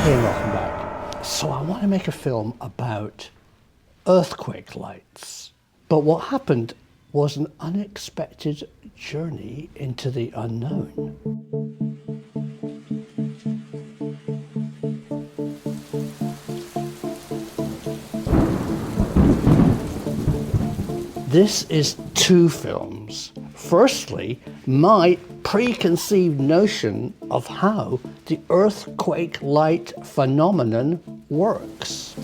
Hey, welcome back. So I want to make a film about earthquake lights. But what happened was an unexpected journey into the unknown. This is two films. Firstly, my preconceived notion of how the earthquake light phenomenon works.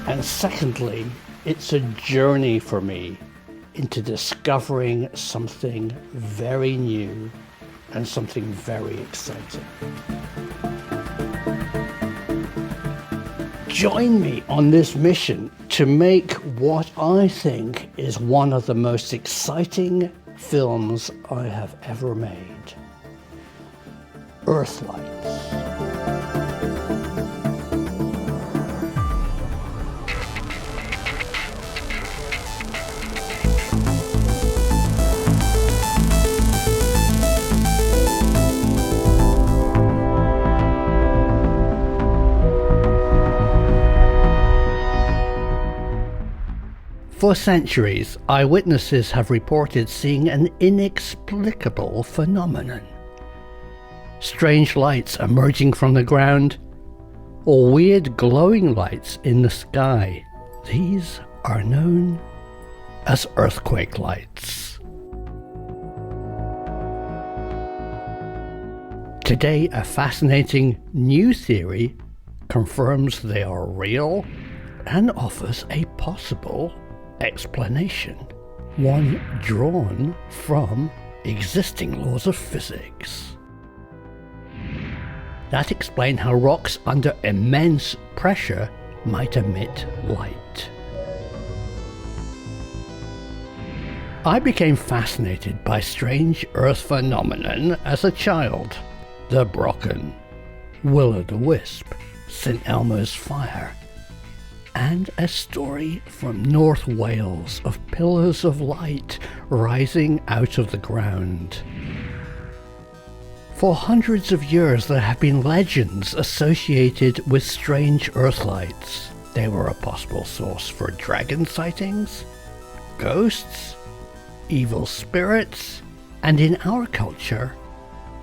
And secondly, it's a journey for me into discovering something very new and something very exciting. Join me on this mission to make what I think is one of the most exciting films I have ever made. Earthlights. For centuries, eyewitnesses have reported seeing an inexplicable phenomenon. Strange lights emerging from the ground, or weird glowing lights in the sky. These are known as earthquake lights. Today, a fascinating new theory confirms they are real and offers a possible explanation, one drawn from existing laws of physics that explain how rocks under immense pressure might emit light. I became fascinated by strange earth phenomenon as a child. The Brocken, Will-o'-the-Wisp, St Elmo's Fire, and a story from North Wales of pillars of light rising out of the ground. For hundreds of years there have been legends associated with strange earthlights. They were a possible source for dragon sightings, ghosts, evil spirits, and in our culture,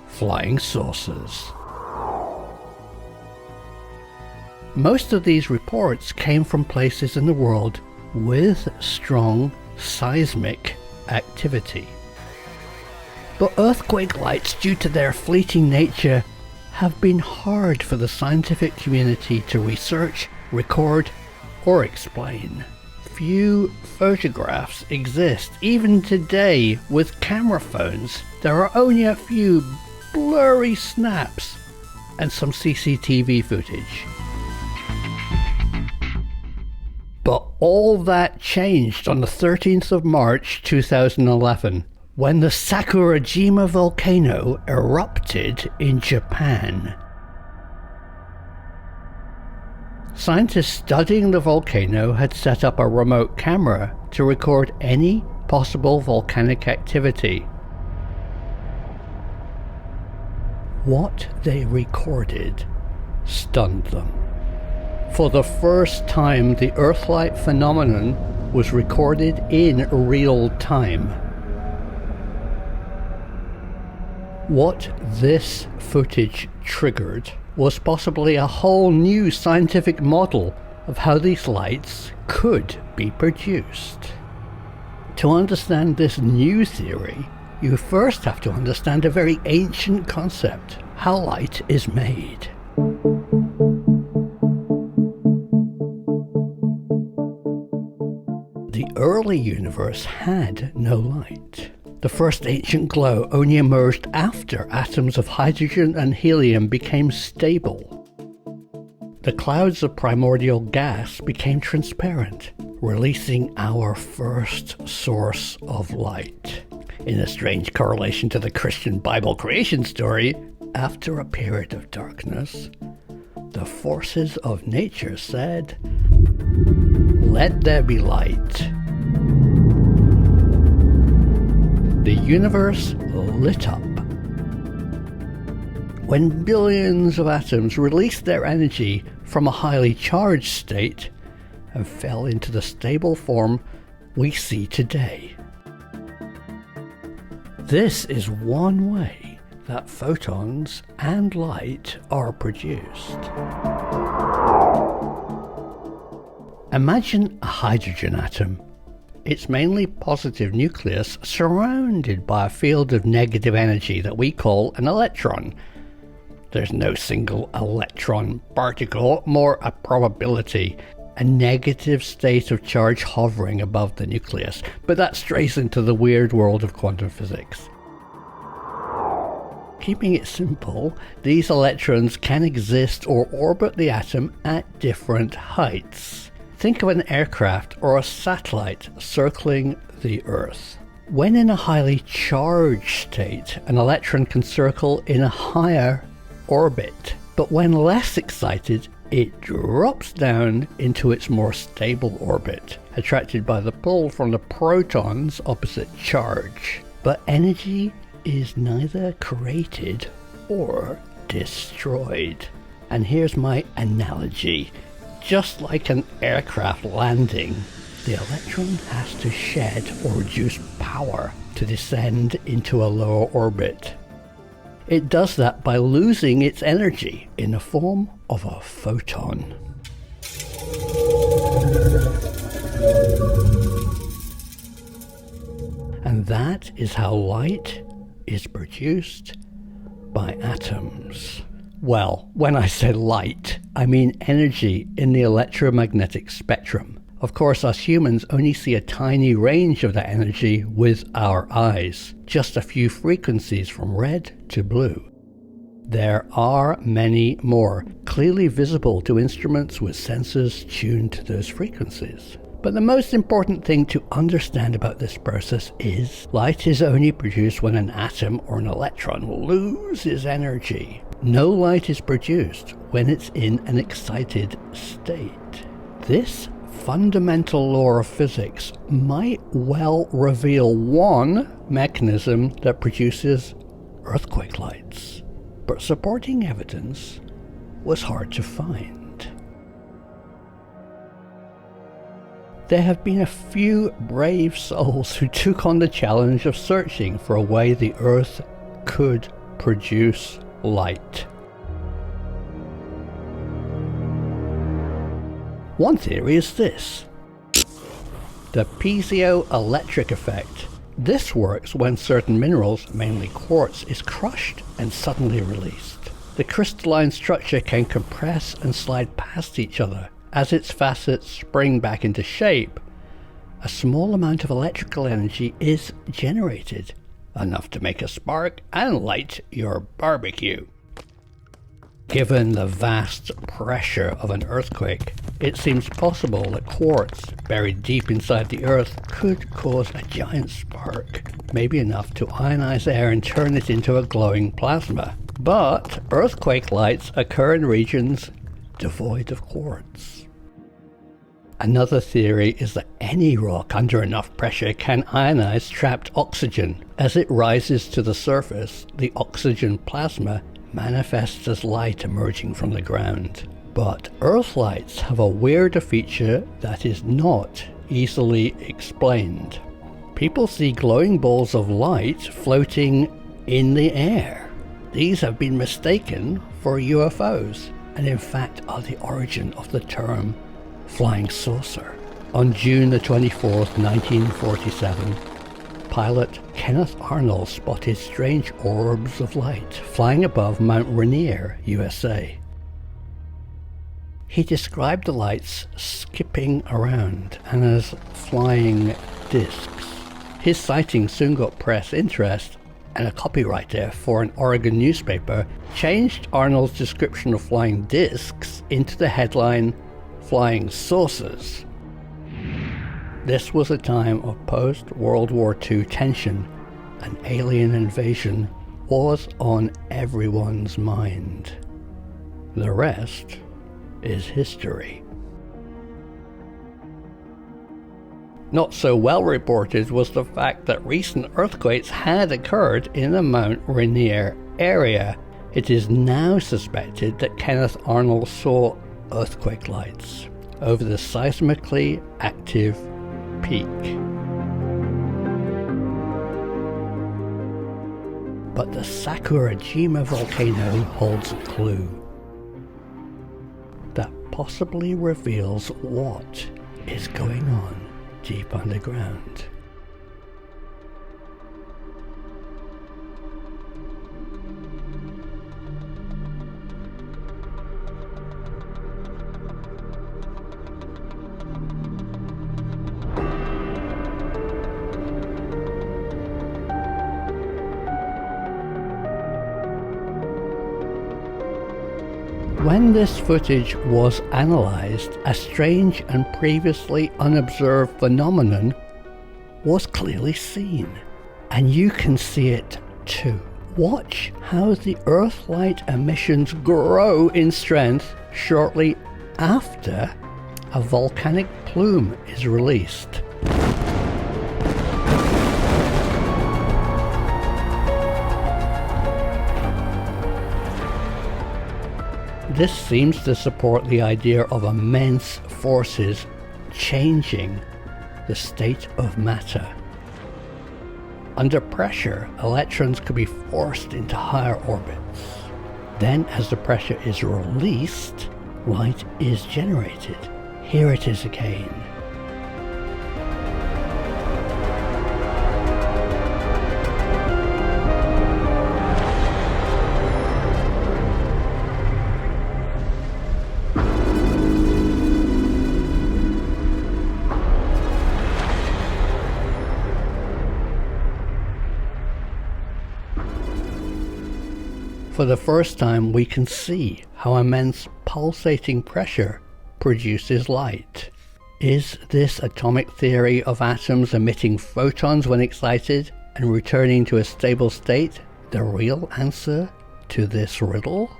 flying saucers. Most of these reports came from places in the world with strong seismic activity. But earthquake lights, due to their fleeting nature, have been hard for the scientific community to research, record, or explain. Few photographs exist. Even today, with camera phones, there are only a few blurry snaps and some CCTV footage. But all that changed on the 13th of March 2011, when the Sakurajima volcano erupted in Japan. Scientists studying the volcano had set up a remote camera to record any possible volcanic activity. What they recorded stunned them. For the first time, the Earthlight phenomenon was recorded in real time. What this footage triggered was possibly a whole new scientific model of how these lights could be produced. To understand this new theory, you first have to understand a very ancient concept: how light is made. The early universe had no light. The first ancient glow only emerged after atoms of hydrogen and helium became stable. The clouds of primordial gas became transparent, releasing our first source of light. In a strange correlation to the Christian Bible creation story, after a period of darkness, the forces of nature said, "Let there be light." the universe lit up. When billions of atoms released their energy from a highly charged state and fell into the stable form we see today. This is one way that photons and light are produced. Imagine a hydrogen atom. Its mainly positive nucleus surrounded by a field of negative energy that we call an electron. There's no single electron particle, more a probability, a negative state of charge hovering above the nucleus, but that strays into the weird world of quantum physics. Keeping it simple, these electrons can exist or orbit the atom at different heights. Think of an aircraft or a satellite circling the Earth. When in a highly charged state, an electron can circle in a higher orbit, but when less excited, it drops down into its more stable orbit, attracted by the pull from the proton's opposite charge. But energy is neither created or destroyed. And here's my analogy. Just like an aircraft landing, the electron has to shed or reduce power to descend into a lower orbit. It does that by losing its energy in the form of a photon. And that is how light is produced by atoms. Well, when I say light, I mean energy in the electromagnetic spectrum. Of course, us humans only see a tiny range of that energy with our eyes, just a few frequencies from red to blue. There are many more, clearly visible to instruments with sensors tuned to those frequencies. But the most important thing to understand about this process is light is only produced when an atom or an electron loses energy. No light is produced when it's in an excited state. This fundamental law of physics might well reveal one mechanism that produces earthquake lights, but supporting evidence was hard to find. There have been a few brave souls who took on the challenge of searching for a way the Earth could produce light. One theory is this: the piezoelectric effect. This works when certain minerals, mainly quartz, is crushed and suddenly released. The crystalline structure can compress and slide past each other. As its facets spring back into shape, a small amount of electrical energy is generated, enough to make a spark and light your barbecue. Given the vast pressure of an earthquake, it seems possible that quartz, buried deep inside the Earth, could cause a giant spark, maybe enough to ionize air and turn it into a glowing plasma. But earthquake lights occur in regions devoid of quartz. Another theory is that any rock under enough pressure can ionize trapped oxygen. As it rises to the surface, the oxygen plasma manifests as light emerging from the ground. But Earthlights have a weirder feature that is not easily explained. People see glowing balls of light floating in the air. These have been mistaken for UFOs, and in fact are the origin of the term flying saucer. On June the 24th, 1947, pilot Kenneth Arnold spotted strange orbs of light flying above Mount Rainier, USA. He described the lights skipping around and as flying discs. His sighting soon got press interest, and a copywriter for an Oregon newspaper changed Arnold's description of flying discs into the headline, "Flying Saucers." This was a time of post-World War II tension, and alien invasion was on everyone's mind. The rest is history. Not so well reported was the fact that recent earthquakes had occurred in the Mount Rainier area. It is now suspected that Kenneth Arnold saw earthquake lights over the seismically active peak. But the Sakurajima volcano holds a clue that possibly reveals what is going on deep underground. When this footage was analysed, a strange and previously unobserved phenomenon was clearly seen. And you can see it too. Watch how the Earthlight emissions grow in strength shortly after a volcanic plume is released. This seems to support the idea of immense forces changing the state of matter. Under pressure, electrons could be forced into higher orbits. Then, as the pressure is released, light is generated. Here it is again. For the first time, we can see how immense pulsating pressure produces light. Is this atomic theory of atoms emitting photons when excited and returning to a stable state the real answer to this riddle?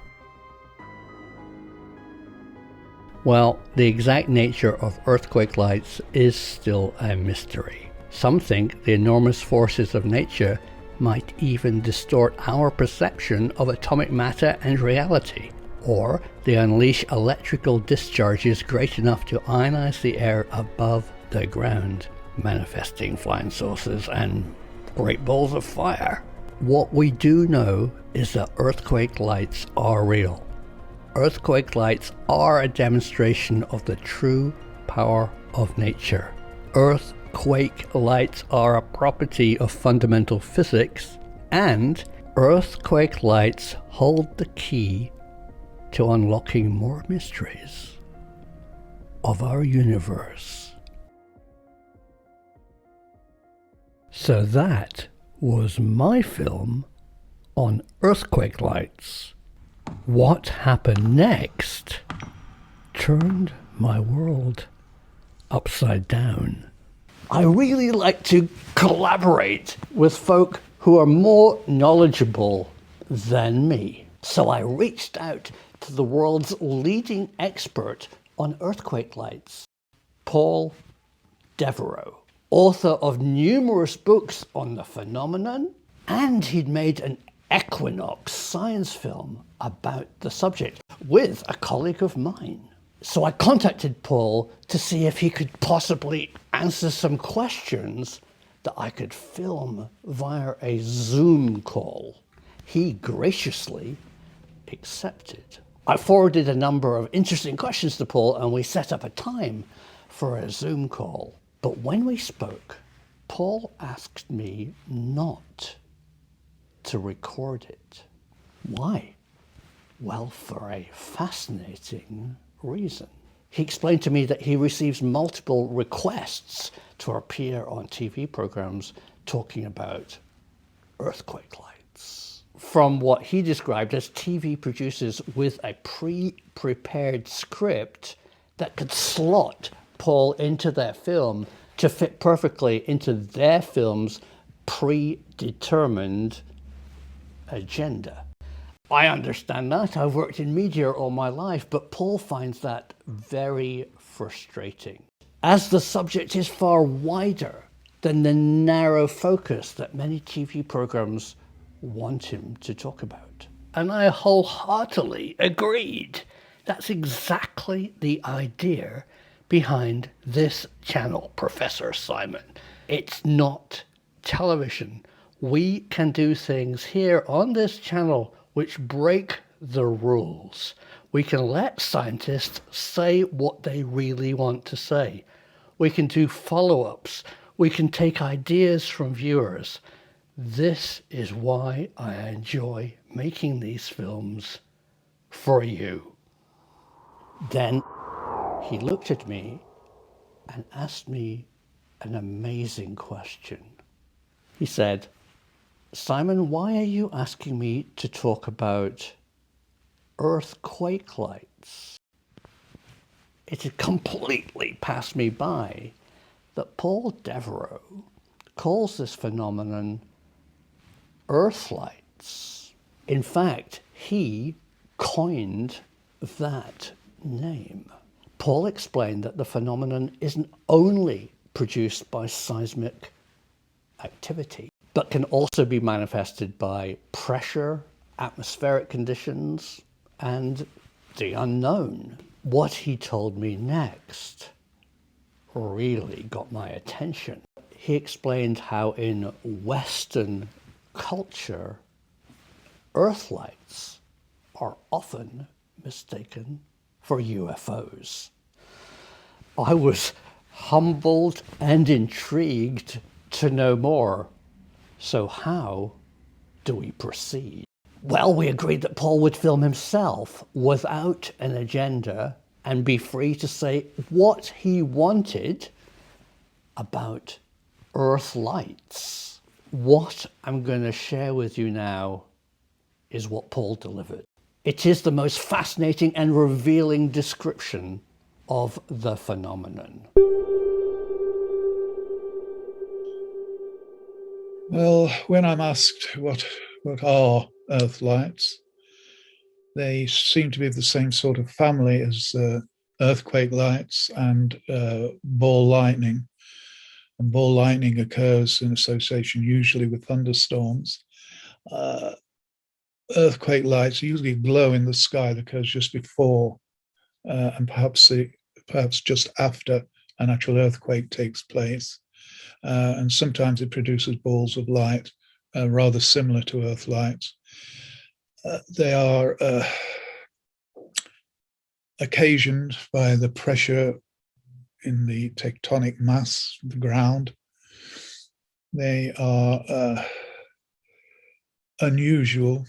Well, the exact nature of earthquake lights is still a mystery. Some think the enormous forces of nature might even distort our perception of atomic matter and reality, or they unleash electrical discharges great enough to ionize the air above the ground, manifesting flying saucers and great balls of fire. What we do know is that earthquake lights are real. Earthquake lights are a demonstration of the true power of nature. Earthquake lights are a property of fundamental physics, and earthquake lights hold the key to unlocking more mysteries of our universe. So that was my film on earthquake lights. What happened next turned my world upside down. I really like to collaborate with folk who are more knowledgeable than me. So I reached out to the world's leading expert on earthquake lights, Paul Devereux, author of numerous books on the phenomenon, and he'd made an Equinox science film about the subject with a colleague of mine. So I contacted Paul to see if he could possibly answer some questions that I could film via a Zoom call. He graciously accepted. I forwarded a number of interesting questions to Paul, and we set up a time for a Zoom call. But when we spoke, Paul asked me not to record it. Why? Well, for a fascinating reason. He explained to me that he receives multiple requests to appear on TV programs talking about earthquake lights. From what he described as TV producers with a pre-prepared script that could slot Paul into their film to fit perfectly into their film's predetermined agenda. I understand that. I've worked in media all my life, but Paul finds that very frustrating. as the subject is far wider than the narrow focus that many TV programs want him to talk about. And I wholeheartedly agreed. That's exactly the idea behind this channel, Professor Simon. It's not television. We can do things here on this channel which break the rules. We can let scientists say what they really want to say. We can do follow-ups. We can take ideas from viewers. This is why I enjoy making these films for you. Then he looked at me and asked me an amazing question. He said, Simon, why are you asking me to talk about earthquake lights? It had completely passed me by that Paul Devereux calls this phenomenon Earthlights. In fact, he coined that name. Paul explained that the phenomenon isn't only produced by seismic activity, but can also be manifested by pressure, atmospheric conditions, and the unknown. What he told me next really got my attention. He explained how in Western culture, Earthlights are often mistaken for UFOs. I was humbled and intrigued to know more. So how do we proceed? Well, we agreed that Paul would film himself without an agenda and be free to say what he wanted about Earthlights. What I'm going to share with you now is what Paul delivered. It is the most fascinating and revealing description of the phenomenon. Well, when I'm asked what are Earthlights, they seem to be of the same sort of family as earthquake lights and ball lightning. And ball lightning occurs in association usually with thunderstorms. Earthquake lights usually glow in the sky that occurs just before and perhaps just after an actual earthquake takes place. And sometimes it produces balls of light rather similar to Earthlights. They are occasioned by the pressure in the tectonic mass of the ground. They are unusual.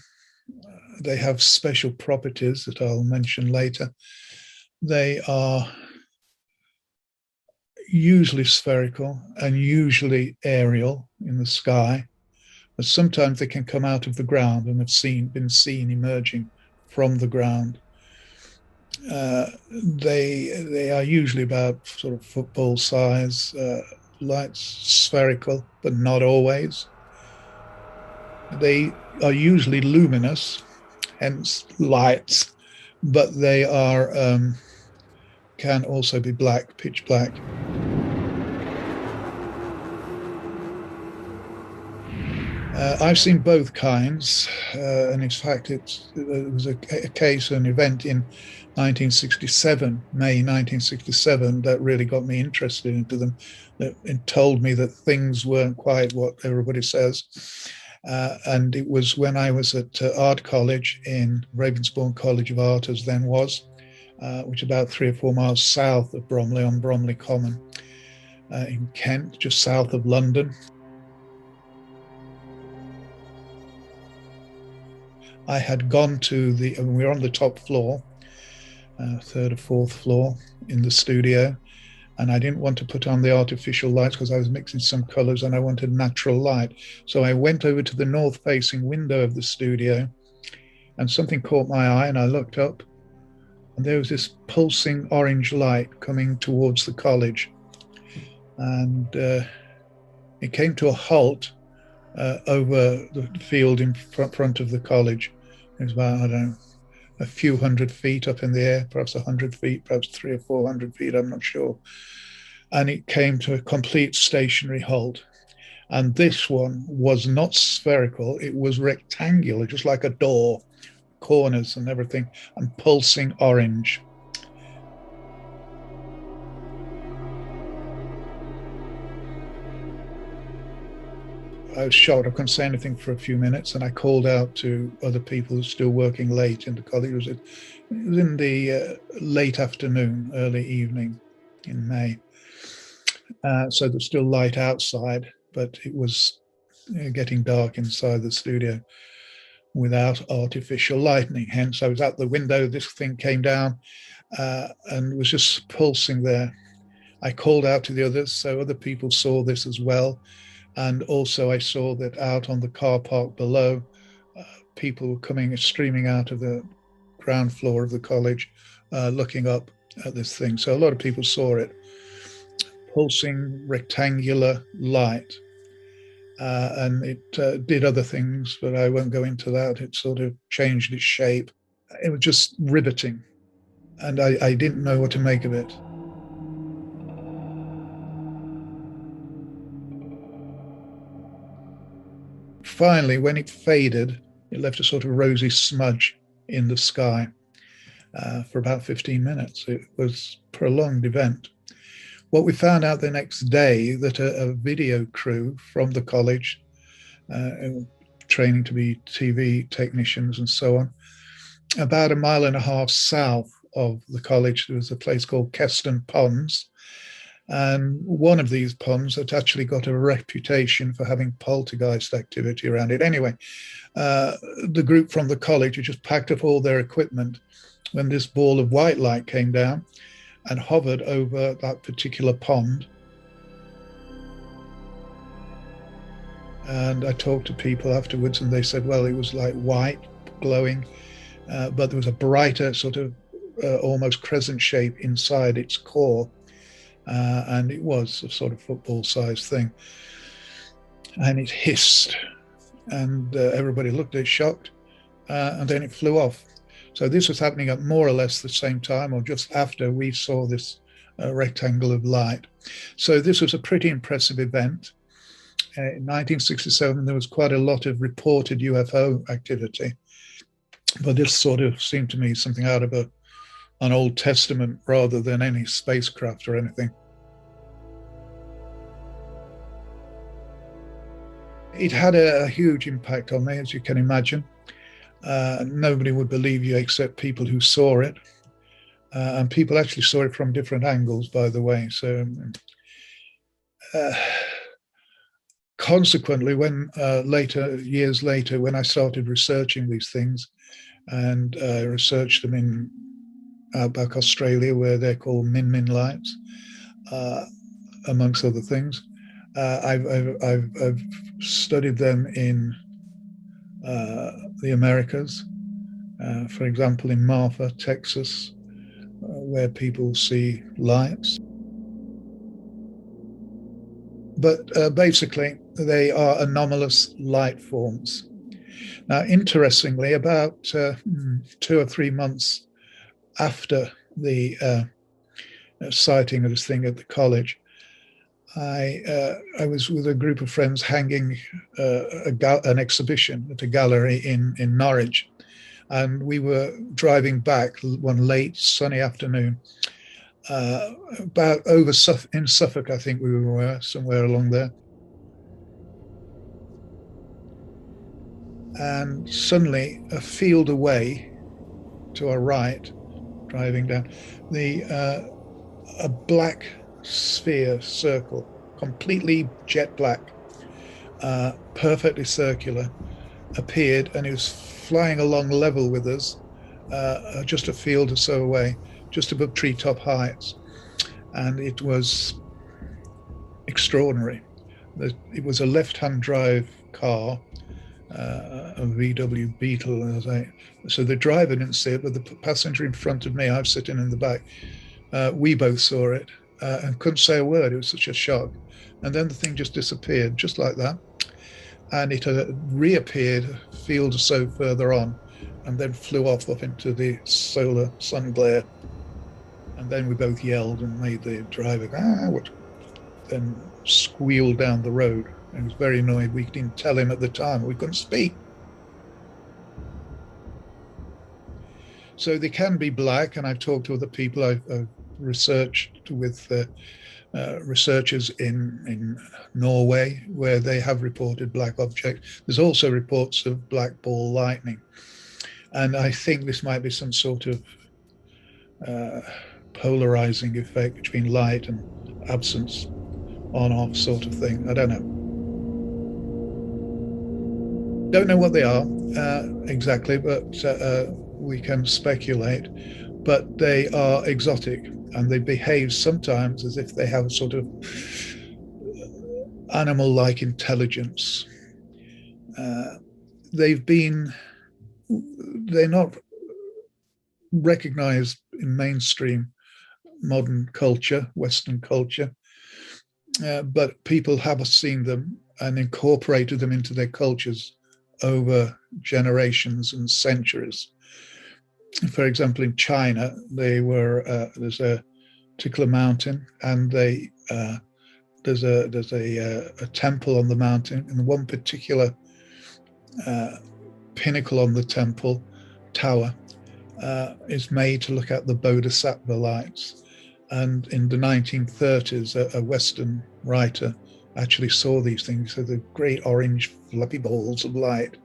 They have special properties that I'll mention later. They are usually spherical and usually aerial in the sky, but sometimes they can come out of the ground and have been seen emerging from the ground. They are usually about sort of football size, lights, spherical, but not always. They are usually luminous, hence lights, but they are can also be black, pitch black. I've seen both kinds, and in fact, it was a case, an event in 1967, May 1967, that really got me interested into them. It told me that things weren't quite what everybody says. And it was when I was at art college in Ravensbourne College of Art, as then was, which is about 3 or 4 miles south of Bromley on Bromley Common in Kent, just south of London. I had gone to we were on the top floor, third or fourth floor in the studio, and I didn't want to put on the artificial lights because I was mixing some colors and I wanted natural light. So I went over to the north-facing window of the studio and something caught my eye, and I looked up and there was this pulsing orange light coming towards the college. And it came to a halt over the field in front of the college. It was about, I don't know, a few hundred feet up in the air, perhaps 100 feet, perhaps 300 or 400 feet, I'm not sure. and it came to a complete stationary halt. And this one was not spherical, it was rectangular, just like a door, corners and everything, and pulsing orange. I was shocked. I couldn't say anything for a few minutes, and I called out to other people who were still working late in the college. It was in the late afternoon, early evening in May. So there's still light outside, but it was getting dark inside the studio without artificial lighting. Hence, I was at the window. This thing came down and was just pulsing there. I called out to the others, so other people saw this as well. And also I saw that out on the car park below, people were coming, streaming out of the ground floor of the college, looking up at this thing. So a lot of people saw it. Pulsing rectangular light. And it did other things, but I won't go into that. It sort of changed its shape. It was just riveting. And I didn't know what to make of it. Finally, when it faded, it left a sort of rosy smudge in the sky for about 15 minutes. It was a prolonged event. What we found out the next day, that a video crew from the college, training to be TV technicians and so on, about a mile and a half south of the college, there was a place called Keston Ponds. And one of these ponds had actually got a reputation for having poltergeist activity around it. Anyway, the group from the college had just packed up all their equipment when this ball of white light came down and hovered over that particular pond. And I talked to people afterwards, and they said, well, it was like white, glowing, but there was a brighter sort of almost crescent shape inside its core. And it was a sort of football-sized thing. And it hissed, and everybody looked at it shocked, and then it flew off. So this was happening at more or less the same time, or just after we saw this rectangle of light. So this was a pretty impressive event. In 1967, there was quite a lot of reported UFO activity, but this sort of seemed to me something out of an Old Testament rather than any spacecraft or anything. It had a huge impact on me, as you can imagine. Nobody would believe you except people who saw it. And people actually saw it from different angles, by the way. So consequently, when years later, when I started researching these things, and I researched them in outback Australia, where they're called Min lights, amongst other things. I've studied them in the Americas, for example, in Marfa, Texas, where people see lights. But basically, they are anomalous light forms. Now, interestingly, about 2 or 3 months after the sighting of this thing at the college, I was with a group of friends hanging an exhibition at a gallery in Norwich, and we were driving back one late sunny afternoon, about in Suffolk, I think we were, somewhere along there. And suddenly, a field away to our right, driving down, a black sphere circle, completely jet black, perfectly circular, appeared, and it was flying along level with us, just a field or so away, just above treetop heights. And it was extraordinary. It was a left-hand drive car, a VW Beetle. So the driver didn't see it, but the passenger in front of me, I was sitting in the back, we both saw it and couldn't say a word. It was such a shock. And then the thing just disappeared, just like that. And it reappeared a field or so further on, and then flew off up into the solar sun glare. And then we both yelled and made the driver then squealed down the road. And he was very annoyed. We didn't tell him at the time. We couldn't speak. So they can be black, and I've talked to other people. I've researched with researchers in Norway, where they have reported black objects. There's also reports of black ball lightning. And I think this might be some sort of polarizing effect between light and absence, on off sort of thing. I don't know. Don't know what they are exactly, but we can speculate. But they are exotic, and they behave sometimes as if they have a sort of animal-like intelligence. Uh, they're not recognized in mainstream modern culture, Western culture, but people have seen them and incorporated them into their cultures over generations and centuries. For example, in China, there's a particular mountain, and there's a temple on the mountain, and one particular pinnacle on the temple tower is made to look at the Bodhisattva lights. And in the 1930s, a Western writer actually saw these things. So the great orange fluffy balls of light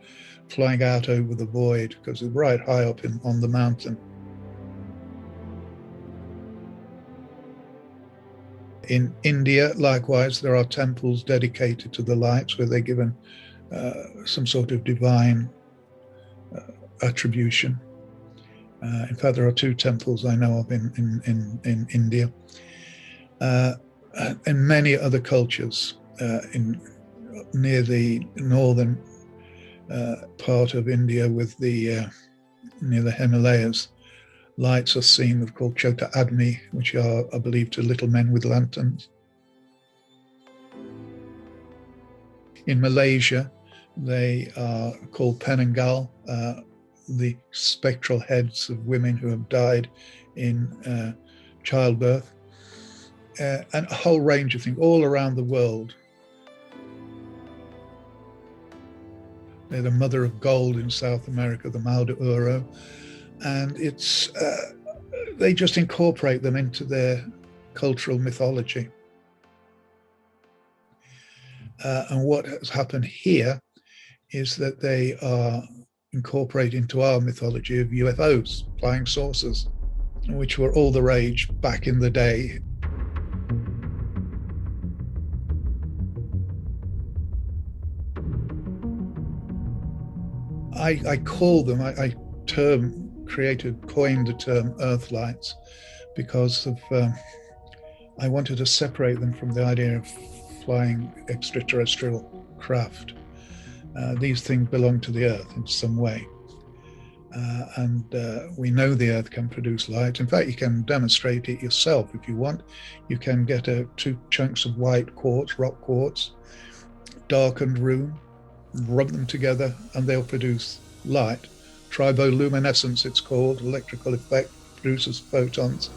flying out over the void, because it's right high up on the mountain. In India, likewise, there are temples dedicated to the lights, where they're given some sort of divine attribution. In fact, there are 2 temples I know of in India. And many other cultures near the northern part of India, near the Himalayas, lights are seen, called Chota Admi, which are believed to little men with lanterns. In Malaysia, they are called Penanggal, the spectral heads of women who have died in childbirth, and a whole range of things all around the world. They're the mother of gold in South America, the Mal de Oro, and they just incorporate them into their cultural mythology. And what has happened here is that they are incorporated into our mythology of UFOs, flying saucers, which were all the rage back in the day. I call them, coined the term Earthlights, because I wanted to separate them from the idea of flying extraterrestrial craft. These things belong to the Earth in some way. And we know the Earth can produce light. In fact, you can demonstrate it yourself if you want. You can get 2 chunks of white quartz, rock quartz, darkened room, rub them together, and they'll produce light. Triboluminescence, it's called, electrical effect, produces photons.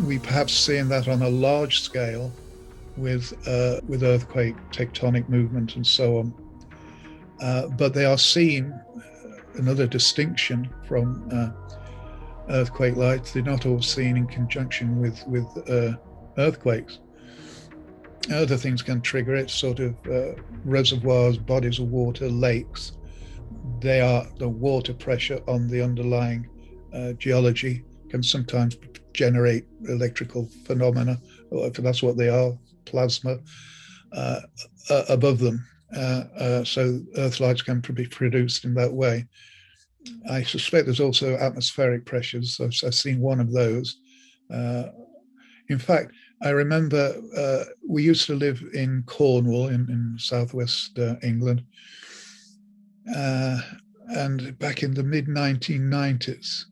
We perhaps seeing that on a large scale with earthquake, tectonic movement, and so on. But they are seen, another distinction from earthquake lights, they're not all seen in conjunction with earthquakes. Other things can trigger it, sort of reservoirs, bodies of water, lakes. They are the water pressure on the underlying geology can sometimes generate electrical phenomena. That's what they are, plasma above them. So earthlights can be produced in that way. I suspect there's also atmospheric pressures. I've seen one of those. In fact, I remember we used to live in Cornwall in southwest England. And back in the mid-1990s,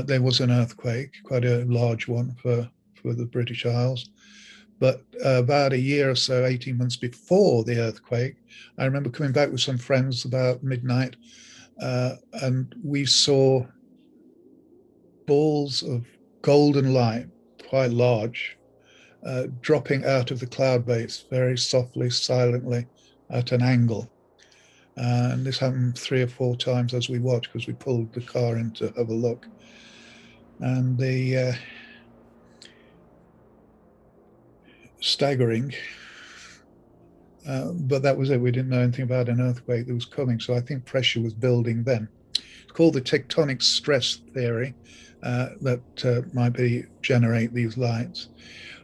there was an earthquake, quite a large one for the British Isles. But about a year or so, 18 months before the earthquake, I remember coming back with some friends about midnight, and we saw balls of golden light, quite large, dropping out of the cloud base very softly, silently, at an angle. And this happened 3 or 4 times as we watched, because we pulled the car in to have a look. And the staggering, but that was it. We didn't know anything about an earthquake that was coming, so I think pressure was building then. It's called the tectonic stress theory, that might be generate these lights.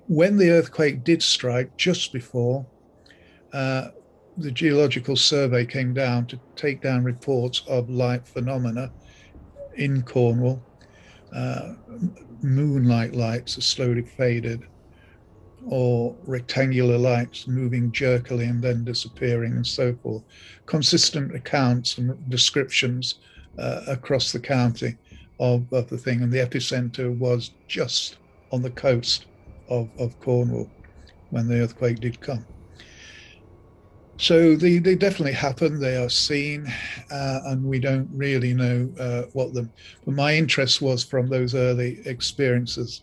When the earthquake did strike, just before, the Geological Survey came down to take down reports of light phenomena in Cornwall. Moonlight lights are slowly faded, or rectangular lights moving jerkily and then disappearing, and so forth. Consistent accounts and descriptions across the county of the thing. And the epicenter was just on the coast of Cornwall when the earthquake did come. So they definitely happen. They are seen, and we don't really know what them. But my interest was from those early experiences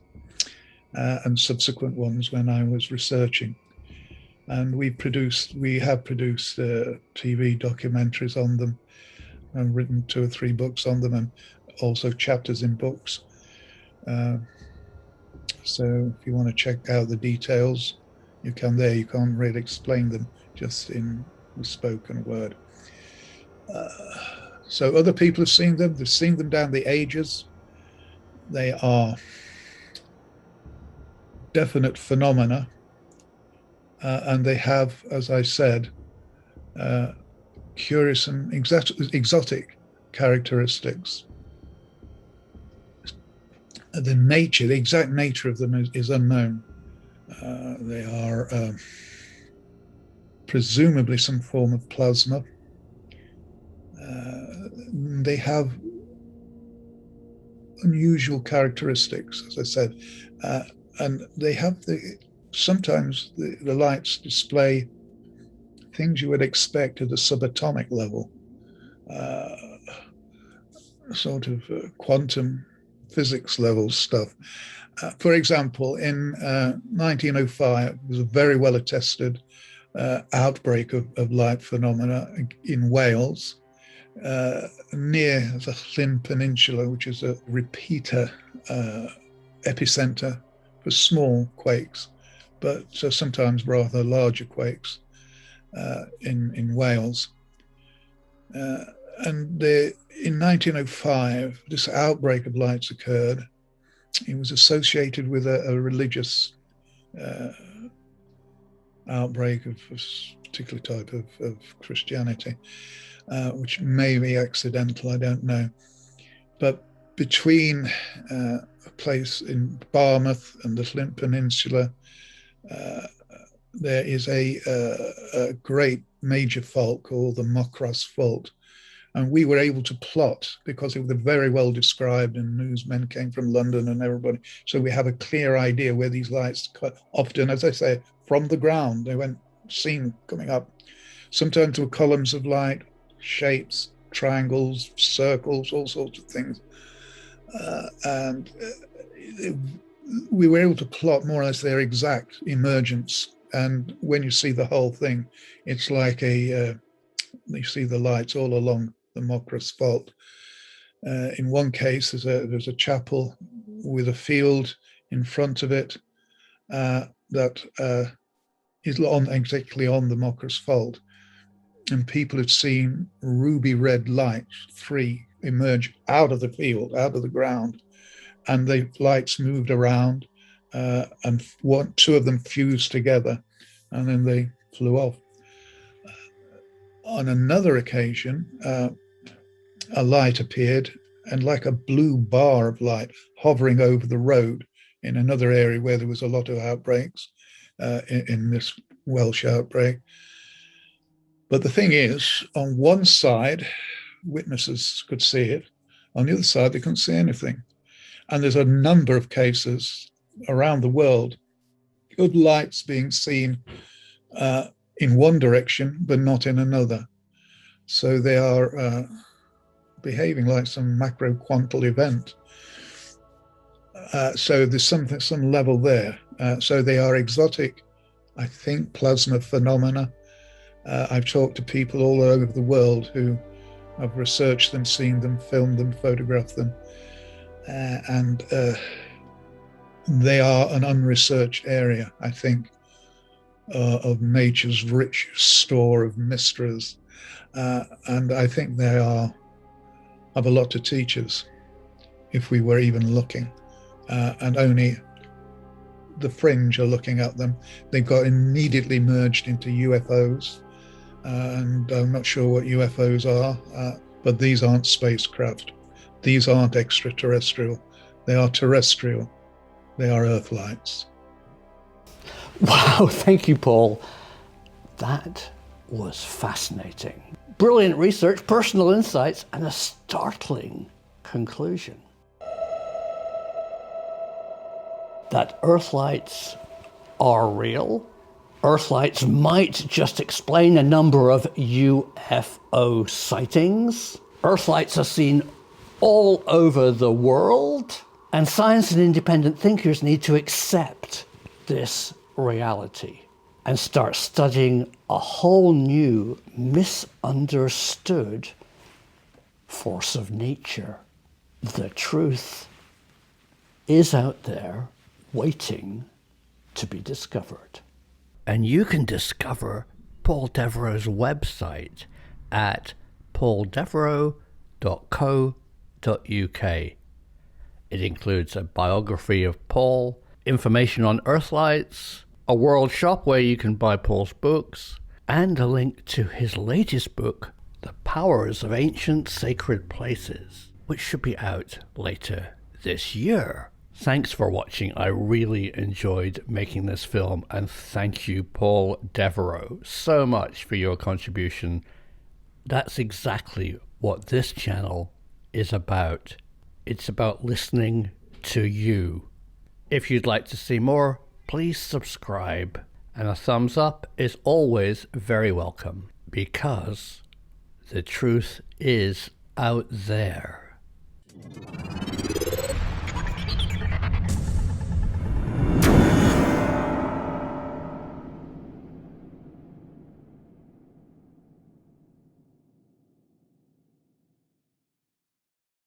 and subsequent ones when I was researching. And we have produced TV documentaries on them. I've written 2 or 3 books on them, and also chapters in books. So if you want to check out the details, you can there. You can't really explain them just in the spoken word. So other people have seen them. They've seen them down the ages. They are definite phenomena. And they have, as I said, curious and exotic characteristics. The exact nature of them is unknown. They are presumably some form of plasma. They have unusual characteristics, as I said, and they have sometimes the lights display things you would expect at a subatomic level, sort of quantum physics level stuff. For example, in 1905, there was a very well attested outbreak of light phenomena in Wales, near the Llyn Peninsula, which is a repeater epicenter for small quakes, but sometimes rather larger quakes in Wales. And in 1905, this outbreak of lights occurred. It was associated with a religious outbreak of a particular type of Christianity, which may be accidental, I don't know. But between a place in Barmouth and the Llyn Peninsula, there is a great major fault called the Mokros Fault. And we were able to plot, because it was very well described, and newsmen came from London and everybody. So we have a clear idea where these lights, often, as I say, from the ground, they went seen coming up. Sometimes there were columns of light, shapes, triangles, circles, all sorts of things. And we were able to plot more or less their exact emergence. And when you see the whole thing, it's like you see the lights all along the Mokros Fault. In one case, there's a chapel with a field in front of it that is exactly on the Mokros Fault. And people had seen ruby red lights, 3, emerge out of the field, out of the ground. And the lights moved around, and 2 of them fused together, and then they flew off. On another occasion, a light appeared, and like a blue bar of light hovering over the road in another area where there was a lot of outbreaks in this Welsh outbreak. But the thing is, on one side, witnesses could see it. On the other side, they couldn't see anything. And there's a number of cases around the world of lights being seen in one direction, but not in another. So they are behaving like some macro quantal event. So there's some level there. So they are exotic, I think, plasma phenomena. I've talked to people all over the world who have researched them, seen them, filmed them, photographed them, and they are an unresearched area, I think, of nature's rich store of mysteries. And I think they have a lot to teach us if we were even looking. And only the fringe are looking at them. They've got immediately merged into UFOs. And I'm not sure what UFOs are, but these aren't spacecraft. These aren't extraterrestrial. They are terrestrial. They are Earthlights. Wow, thank you, Paul. That was fascinating. Brilliant research, personal insights, and a startling conclusion. That Earthlights are real. Earthlights might just explain a number of UFO sightings. Earthlights are seen all over the world, and science and independent thinkers need to accept this reality and start studying a whole new, misunderstood force of nature. The truth is out there, waiting to be discovered. And you can discover Paul Devereux's website at pauldevereux.co.uk. It includes a biography of Paul, information on Earthlights, a world shop where you can buy Paul's books, and a link to his latest book, The Powers of Ancient Sacred Places, which should be out later this year. Thanks for watching. I really enjoyed making this film, and thank you, Paul Devereux, so much for your contribution. That's exactly what this channel is about. It's about listening to you. If you'd like to see more, please subscribe, and a thumbs up is always very welcome, because the truth is out there.